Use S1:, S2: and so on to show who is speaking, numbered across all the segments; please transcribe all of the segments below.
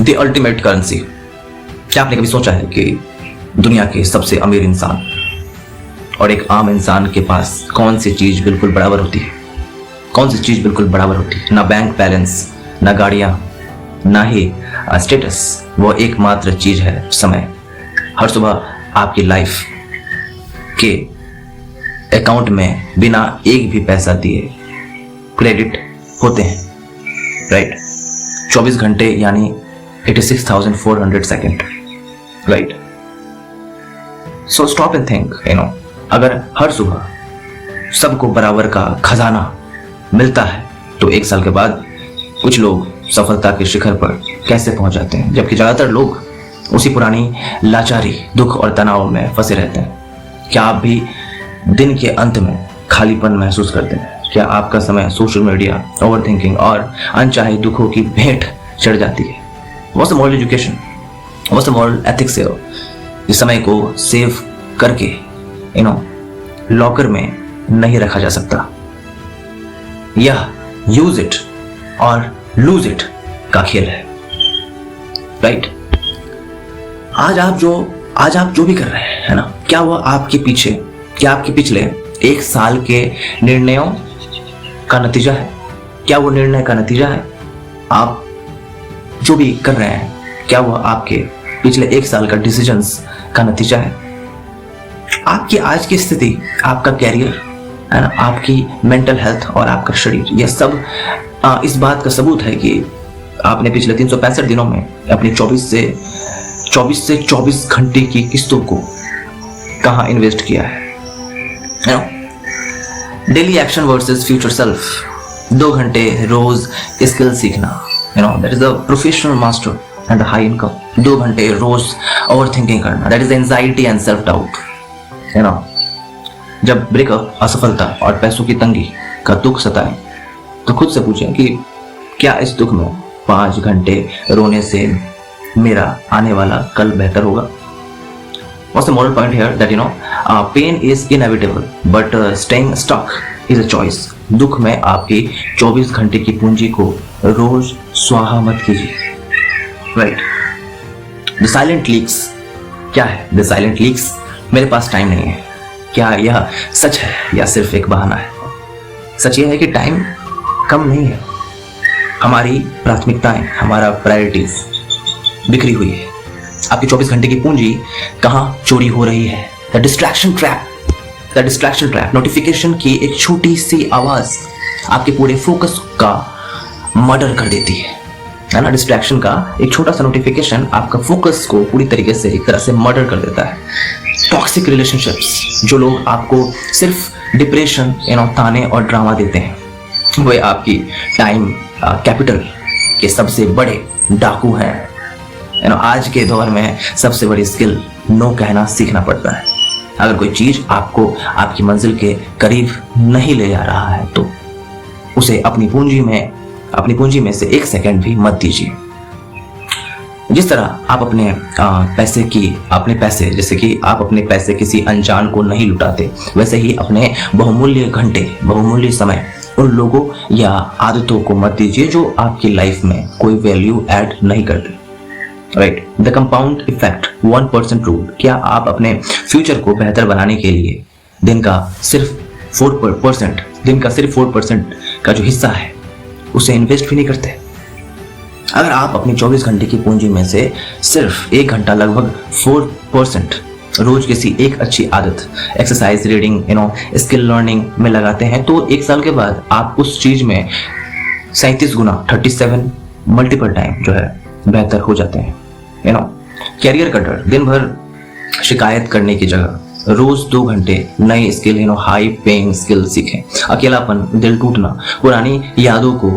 S1: The ultimate currency. क्या आपने कभी सोचा है कि दुनिया के सबसे अमीर इंसान और एक आम इंसान के पास कौन सी चीज बिल्कुल बराबर होती है? कौन सी चीज बिल्कुल बराबर होती है? ना बैंक बैलेंस, ना गाड़ियां, ना ही स्टेटस। वो एकमात्र चीज है समय। हर सुबह आपकी लाइफ के अकाउंट में बिना एक भी पैसा दिए क्रेडिट होते हैं, राइट? 24 घंटे यानी 86,400 second, right? So stop and think, अगर हर सुबह सबको बराबर का खजाना मिलता है तो एक साल के बाद कुछ लोग सफलता के शिखर पर कैसे पहुंच जाते हैं, जबकि ज्यादातर लोग उसी पुरानी लाचारी, दुख और तनाव में फंसे रहते हैं। क्या आप भी दिन के अंत में खालीपन महसूस करते हैं? क्या आपका समय सोशल मीडिया, ओवर थिंकिंग और अनचाहे दुखों की भेंट चढ़ जाती है? What's the moral education? What's the moral ethics here? इस समय को सेव करके लॉकर में नहीं रखा जा सकता। यह यूज इट और लूज इट का खेल है, राइट? आज आप जो भी कर रहे हैं, है ना, क्या वह आपके पिछले एक साल के निर्णयों का नतीजा है? क्या वो निर्णय का नतीजा है? आप जो भी कर रहे हैं, क्या वह आपके पिछले एक साल का डिसीजंस का नतीजा है? आपकी आज की स्थिति, आपका कैरियर, है ना, आपकी मेंटल हेल्थ और आपका शरीर, यह सब इस बात का सबूत है कि आपने पिछले 365 दिनों में अपनी 24 से 24 घंटे की किस्तों को कहां इन्वेस्ट किया है। Daily action versus future self. 2 घंटे रोज स्किल सीखना, that is the professional master and the high income. 2 घंटे रोज ओवर थिंकिंग करना, that is the anxiety and self doubt. जब ब्रेकअप, असफलता और पैसों की तंगी का दुख सताए तो खुद से पूछें कि क्या इस दुख में 5 घंटे रोने से मेरा आने वाला कल बेहतर होगा? What's the moral point here? That pain is inevitable, but staying stuck is a choice. दुख में आपकी 24 घंटे की पूंजी को रोज स्वाहा मत कीजिए, राइट? The silent leaks क्या है? The silent leaks, मेरे पास टाइम नहीं है। क्या यह सच है या सिर्फ एक बहाना है? सच यह है कि टाइम कम नहीं है। हमारी प्राथमिकताएं, हमारा प्रायोरिटीज बिखरी हुई है। आपकी 24 घंटे की पूंजी कहां चोरी हो रही है? The distraction trap. नोटिफिकेशन की एक छोटी सी आवाज आपके पूरे फोकस का मर्डर कर देती है ना? डिस्ट्रैक्शन का एक छोटा सा नोटिफिकेशन आपका फोकस को पूरी तरीके से, एक तरह से मर्डर कर देता है। टॉक्सिक रिलेशनशिप्स, जो लोग आपको सिर्फ डिप्रेशन, ताने और ड्रामा देते हैं, वे आपकी टाइम कैपिटल के सबसे बड़े डाकू हैं। आज के दौर में सबसे बड़ी स्किल नो कहना सीखना पड़ता है। अगर कोई चीज आपको आपकी मंजिल के करीब नहीं ले जा रहा है तो उसे अपनी पूंजी में से 1 सेकंड भी मत दीजिए। जिस तरह आप अपने पैसे किसी अनजान को नहीं लुटाते, वैसे ही अपने बहुमूल्य समय उन लोगों या आदतों को मत दीजिए जो आपकी लाइफ में कोई वैल्यू ऐड नहीं करते, right? The compound effect, 1% rule. क्या आप अपने फ्यूचर को बेहतर बनाने के लिए दिन का सिर्फ 4% का जो हिस्सा है उसे इन्वेस्ट भी नहीं करते? अगर आप अपनी 24 घंटे की पूंजी में से सिर्फ 1 घंटा, लगभग 4% रोज किसी एक अच्छी आदत, एक्सरसाइज, रीडिंग, स्किल लर्निंग में लगाते हैं तो 1 साल के बाद आप उस चीज में 37 गुना, 37 मल्टीपल टाइम जो है बेहतर हो जाते हैं। कैरियर का डर। दिन भर शिकायत करने की जगह रोज 2 घंटे नई स्किल, हाई पेइंग स्किल सीखें। अकेलापन, दिल टूटना, पुरानी यादों को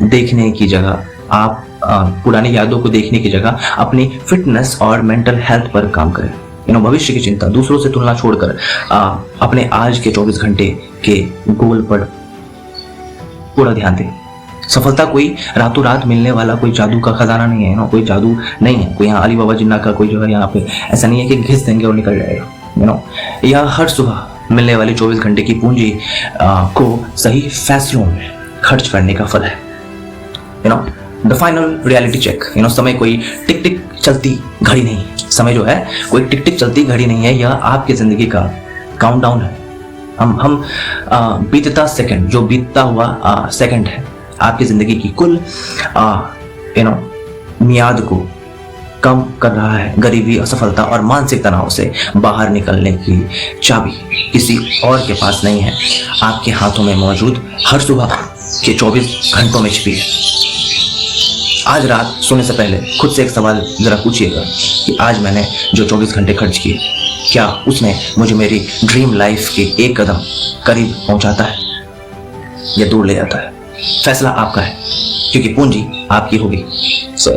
S1: देखने की जगह अपनी फिटनेस और मेंटल हेल्थ पर काम करें। भविष्य की चिंता, दूसरों से तुलना छोड़कर अपने आज के 24 घंटे के गोल पर पूरा ध्यान दें। सफलता कोई रातों रात मिलने वाला कोई जादू का खजाना नहीं है, कोई जादू नहीं है, कोई यहाँ अली बाबा जिन्ना का कोई जो है यहाँ पे ऐसा नहीं है कि घिस देंगे और निकल जाएगा। यह हर सुबह मिलने वाली 24 घंटे की पूंजी को सही फैसलों में खर्च करने का फल है। The final reality check. समय कोई टिक टिक चलती घड़ी नहीं, समय जो है कोई टिक टिक चलती घड़ी नहीं है, यह आपकी जिंदगी का काउंटडाउन है। हम बीतता सेकंड, जो बीतता हुआ सेकंड है, आपकी जिंदगी की कुल मियाद को कम कर रहा है। गरीबी, असफलता और मानसिक तनाव से बाहर निकलने की चाबी किसी और के पास नहीं है, आपके हाथों में मौजूद हर सुबह के 24 घंटों में छिपी है। आज रात सोने से पहले खुद से एक सवाल जरा पूछिएगा कि आज मैंने जो 24 घंटे खर्च किए, क्या उसने मुझे मेरी ड्रीम लाइफ के एक कदम करीब पहुंचाता है या दूर ले जाता है? फैसला आपका है, क्योंकि पूंजी आपकी होगी। सो